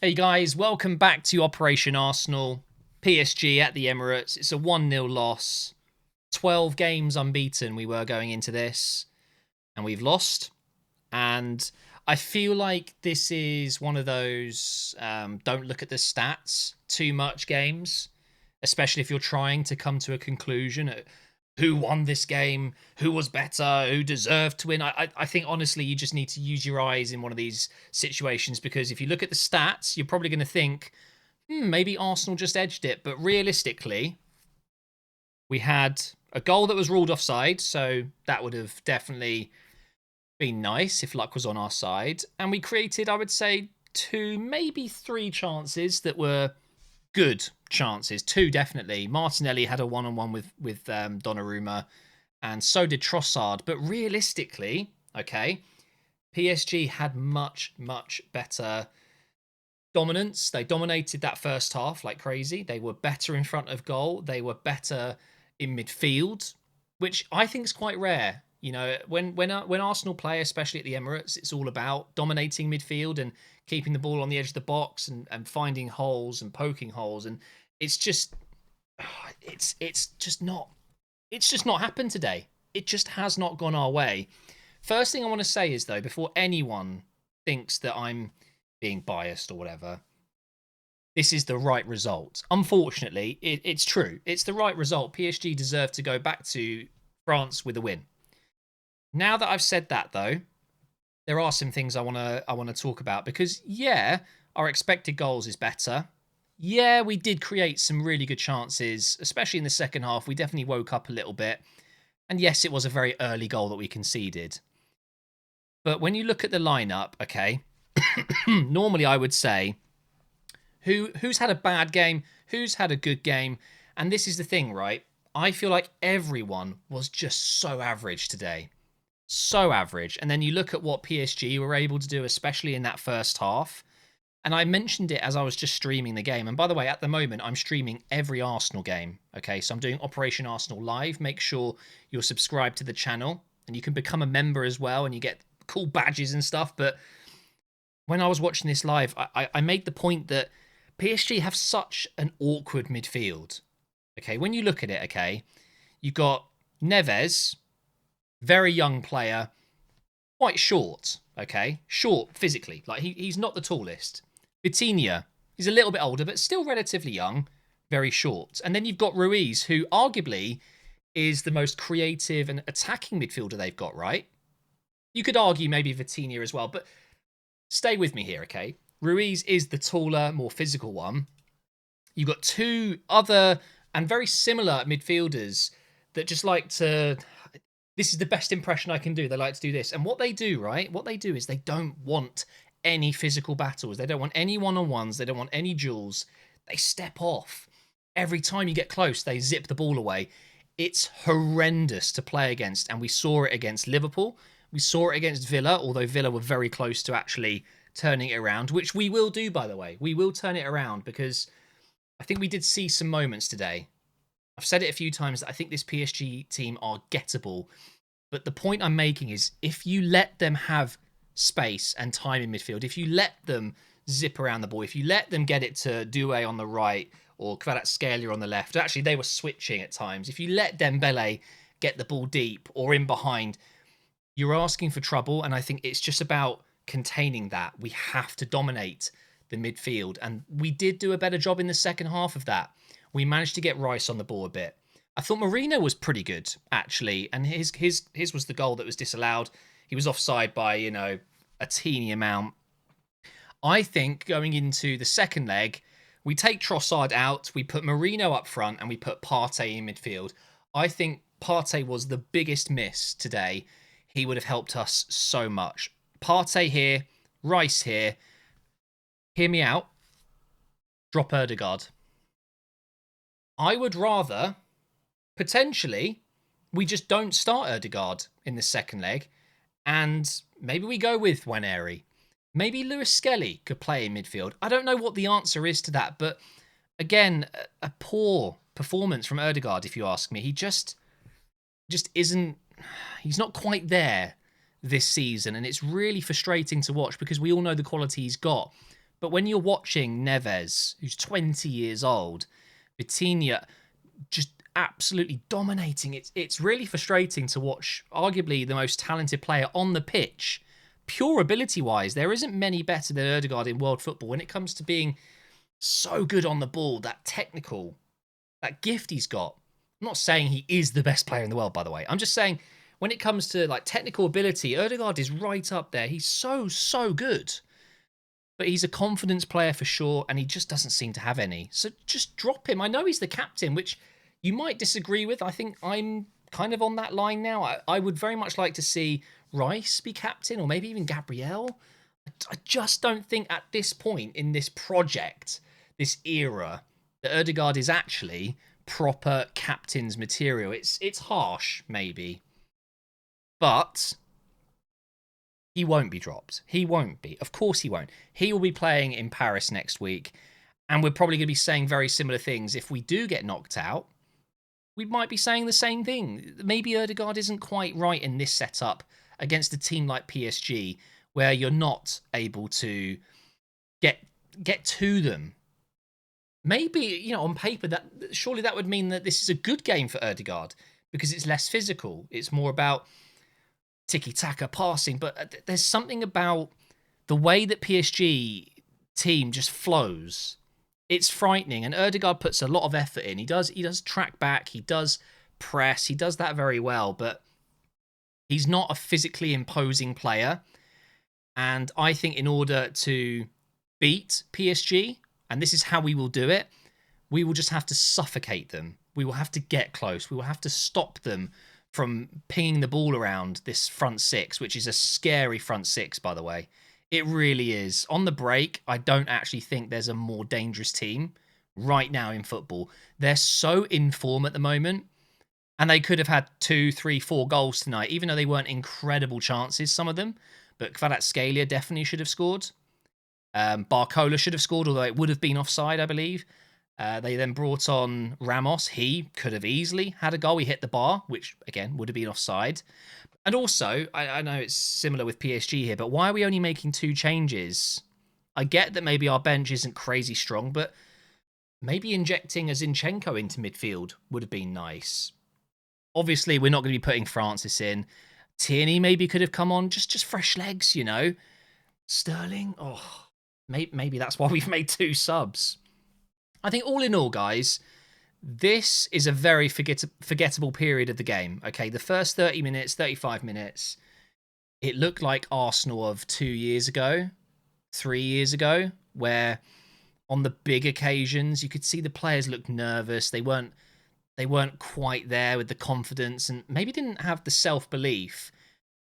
Hey guys, welcome back to Operation Arsenal. PSG at the Emirates. It's a 1-0 loss. 12 games unbeaten we were going into this, and we've lost. And I feel like this is one of those don't look at the stats too much games, especially if you're trying to come to a conclusion at who won this game, who was better, who deserved to win. I think honestly you just need to use your eyes in one of these situations, because if you look at the stats, you're probably going to think, maybe Arsenal just edged it. But realistically, we had a goal that was ruled offside, so that would have definitely been nice if luck was on our side. And we created, I would say, two, maybe three chances that were good chances. Two definitely. Martinelli had a one-on-one with Donnarumma, and so did Trossard. But realistically, okay, PSG had much better dominance. They dominated that first half like crazy. They were better in front of goal. They were better in midfield, which I think is quite rare. You know, when Arsenal play, especially at the Emirates, it's all about dominating midfield and keeping the ball on the edge of the box and finding holes and poking holes. And it's just it's just not happened today. It just has not gone our way. First thing I want to say is, though, before anyone thinks that I'm being biased or whatever, this is the right result. Unfortunately, it's true. It's the right result. PSG deserve to go back to France with a win. Now that I've said that, though, there are some things I want to talk about, because yeah, our expected goals is better. Yeah, we did create some really good chances, especially in the second half. We definitely woke up a little bit. And yes, it was a very early goal that we conceded. But when you look at the lineup, okay, normally I would say who's had a bad game, who's had a good game, and this is the thing, right? I feel like everyone was just so average today. So average. And then you look at what PSG were able to do, especially in that first half. And I mentioned it as I was just streaming the game. And by the way, at the moment, I'm streaming every Arsenal game. Okay, so I'm doing Operation Arsenal Live. Make sure you're subscribed to the channel, and you can become a member as well, and you get cool badges and stuff. But when I was watching this live, I made the point that PSG have such an awkward midfield. Okay, when you look at it, okay, you got Neves, very young player, quite short, okay? Short physically. Like, he's not the tallest. Vitinha, he's a little bit older, but still relatively young, very short. And then you've got Ruiz, who arguably is the most creative and attacking midfielder they've got, right? You could argue maybe Vitinha as well, but stay with me here, okay? Ruiz is the taller, more physical one. You've got two other and very similar midfielders that just like to... This is the best impression I can do. They like to do this. And what they do, right? What they do is they don't want any physical battles. They don't want any one-on-ones. They don't want any duels. They step off. Every time you get close, they zip the ball away. It's horrendous to play against. And we saw it against Liverpool. We saw it against Villa, although Villa were very close to actually turning it around, which we will do, by the way. We will turn it around, because I think we did see some moments today. I've said it a few times that I think this PSG team are gettable. But the point I'm making is, if you let them have space and time in midfield, if you let them zip around the ball, if you let them get it to Doué on the right or Kvaratskhelia on the left, actually they were switching at times. If you let Dembele get the ball deep or in behind, you're asking for trouble. And I think it's just about containing that. We have to dominate the midfield. And we did do a better job in the second half of that. We managed to get Rice on the ball a bit. I thought Marino was pretty good, actually, and his was the goal that was disallowed. He was offside by, a teeny amount. I think going into the second leg, we take Trossard out, we put Marino up front, and we put Partey in midfield. I think Partey was the biggest miss today. He would have helped us so much. Partey here, Rice here. Hear me out. Drop Erdegaard. I would rather... Potentially, we just don't start Erdegaard in the second leg, and maybe we go with Waneri. Maybe Lewis Skelly could play in midfield. I don't know what the answer is to that, but again, a poor performance from Erdegaard, if you ask me. He just isn't... He's not quite there this season, and it's really frustrating to watch, because we all know the quality he's got. But when you're watching Neves, who's 20 years old, Vitinha just absolutely dominating, it's really frustrating to watch arguably the most talented player on the pitch. Pure ability-wise, there isn't many better than Ødegaard in world football when it comes to being so good on the ball, that technical, that gift he's got. I'm not saying he is the best player in the world, by the way. I'm just saying when it comes to like technical ability, Ødegaard is right up there. He's so good. But he's a confidence player for sure, and he just doesn't seem to have any. So just drop him. I know he's the captain, which you might disagree with. I think I'm kind of on that line now. I would very much like to see Rice be captain, or maybe even Gabriel. I just don't think at this point in this project, this era, that Ødegaard is actually proper captain's material. It's harsh, maybe. But he won't be dropped. He won't be. Of course he won't. He will be playing in Paris next week, and we're probably going to be saying very similar things. If we do get knocked out, we might be saying the same thing. Maybe Ødegaard isn't quite right in this setup against a team like PSG, where you're not able to get to them. Maybe, on paper, surely that would mean that this is a good game for Ødegaard because it's less physical. It's more about tiki-taka passing, but there's something about the way that PSG team just flows. It's frightening, and Ødegaard puts a lot of effort in. He does track back, he does press, he does that very well, but he's not a physically imposing player. And I think in order to beat PSG, and this is how we will do it, we will just have to suffocate them. We will have to get close. We will have to stop them from pinging the ball around this front six, which is a scary front six, by the way. It really is. On the break, I don't actually think there's a more dangerous team right now in football. They're so in form at the moment, and they could have had 2, 3, 4 goals tonight, even though they weren't incredible chances, some of them. But Kvaratskhelia definitely should have scored. Barcola should have scored, although it would have been offside, I believe. They then brought on Ramos. He could have easily had a goal. He hit the bar, which, again, would have been offside. And also, I know it's similar with PSG here, but why are we only making 2 changes? I get that maybe our bench isn't crazy strong, but maybe injecting a Zinchenko into midfield would have been nice. Obviously, we're not going to be putting Francis in. Tierney maybe could have come on, just fresh legs, Sterling, maybe that's why we've made 2 subs. I think all in all, guys, this is a very forgettable period of the game. Okay, the first 30 minutes, 35 minutes, it looked like Arsenal of 2 years ago, 3 years ago, where on the big occasions you could see the players look nervous. They weren't quite there with the confidence, and maybe didn't have the self-belief.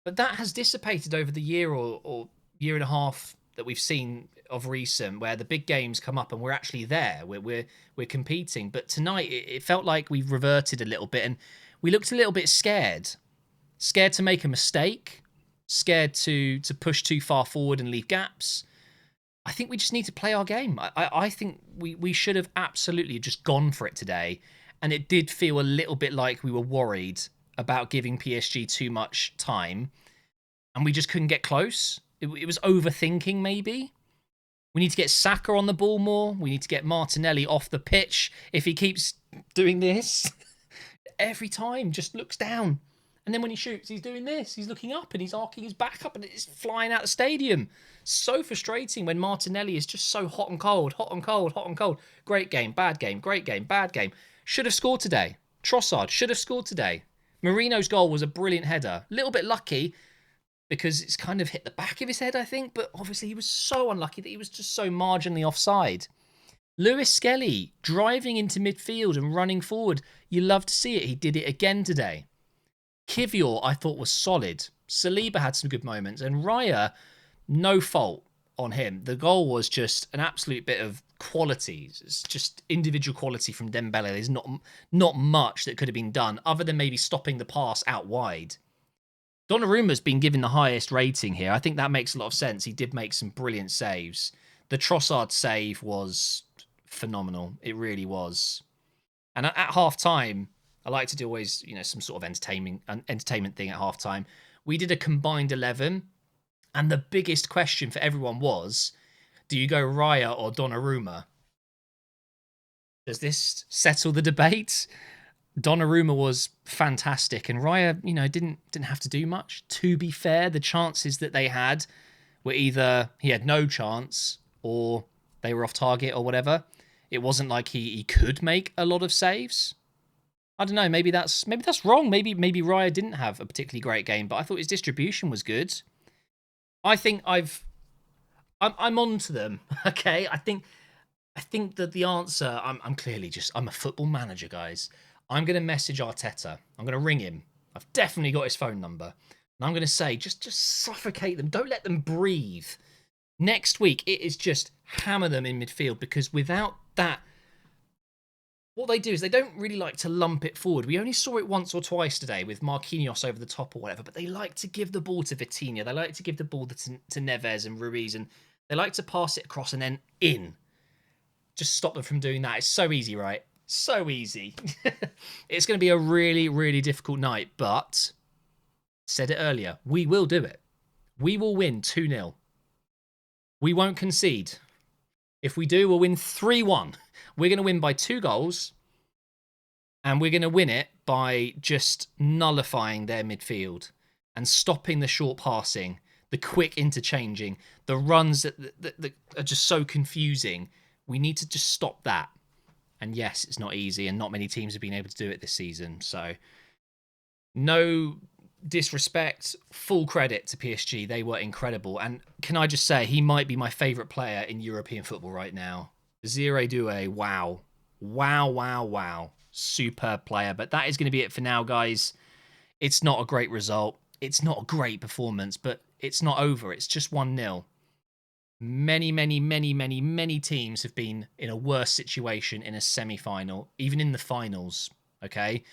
But that has dissipated over the year or year and a half that we've seen of recent, where the big games come up and we're actually there. We're competing. But tonight it felt like we reverted a little bit, and we looked a little bit scared to make a mistake, scared to push too far forward and leave gaps. I think we just need to play our game. I think we should have absolutely just gone for it today. And it did feel a little bit like we were worried about giving PSG too much time, and we just couldn't get close. It was overthinking, maybe. We need to get Saka on the ball more. We need to get Martinelli off the pitch. If he keeps doing this, every time just looks down. And then when he shoots, he's doing this. He's looking up and he's arcing his back up and it's flying out the stadium. So frustrating when Martinelli is just so hot and cold, hot and cold, hot and cold. Great game, bad game, great game, bad game. Should have scored today. Trossard should have scored today. Marino's goal was a brilliant header. A little bit lucky because it's kind of hit the back of his head, I think. But obviously he was so unlucky that he was just so marginally offside. Lewis Skelly driving into midfield and running forward. You love to see it. He did it again today. Kivior, I thought, was solid. Saliba had some good moments. And Raya, no fault on him. The goal was just an absolute bit of quality. It's just individual quality from Dembele. There's not much that could have been done other than maybe stopping the pass out wide. Donnarumma's been given the highest rating here. I think that makes a lot of sense. He did make some brilliant saves. The Trossard save was phenomenal. It really was. And at half-time, I like to do always, some sort of entertainment thing at half-time. We did a combined 11, and the biggest question for everyone was, Do you go Raya or Donnarumma? Does this settle the debate? Donnarumma was fantastic, and Raya, didn't have to do much. To be fair, the chances that they had were either he had no chance or they were off target or whatever. It wasn't like he could make a lot of saves. I don't know. Maybe that's wrong. Maybe Raya didn't have a particularly great game, but I thought his distribution was good. I think I'm on to them. Okay, I think that the answer. I'm clearly I'm a football manager, guys. I'm gonna message Arteta. I'm gonna ring him. I've definitely got his phone number, and I'm gonna say just suffocate them. Don't let them breathe. Next week it is just hammer them in midfield, because without that, what they do is they don't really like to lump it forward. We only saw it once or twice today with Marquinhos over the top or whatever, but they like to give the ball to Vitinha. They like to give the ball to Neves and Ruiz, and they like to pass it across and then in. Just stop them from doing that. It's so easy, right? So easy. It's going to be a really, really difficult night, but said it earlier, we will do it. We will win 2-0. We won't concede. If we do, we'll win 3-1. We're going to win by 2 goals, and we're going to win it by just nullifying their midfield and stopping the short passing, the quick interchanging, the runs that are just so confusing. We need to just stop that. And yes, it's not easy, and not many teams have been able to do it this season. So no disrespect, full credit to PSG. They were incredible. And can I just say, he might be my favourite player in European football right now. Zire Doué, wow. Wow, wow, wow. Superb player. But that is going to be it for now, guys. It's not a great result. It's not a great performance, but it's not over. It's just 1-0. Many, many, many, many, many teams have been in a worse situation in a semi-final, even in the finals, okay?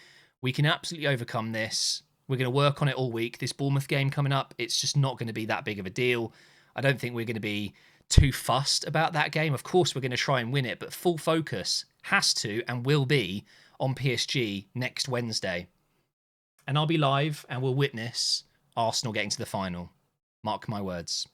We can absolutely overcome this. We're going to work on it all week. This Bournemouth game coming up, it's just not going to be that big of a deal. I don't think we're going to be too fussed about that game. Of course, we're going to try and win it, but full focus has to and will be on PSG next Wednesday. And I'll be live and we'll witness Arsenal getting to the final. Mark my words.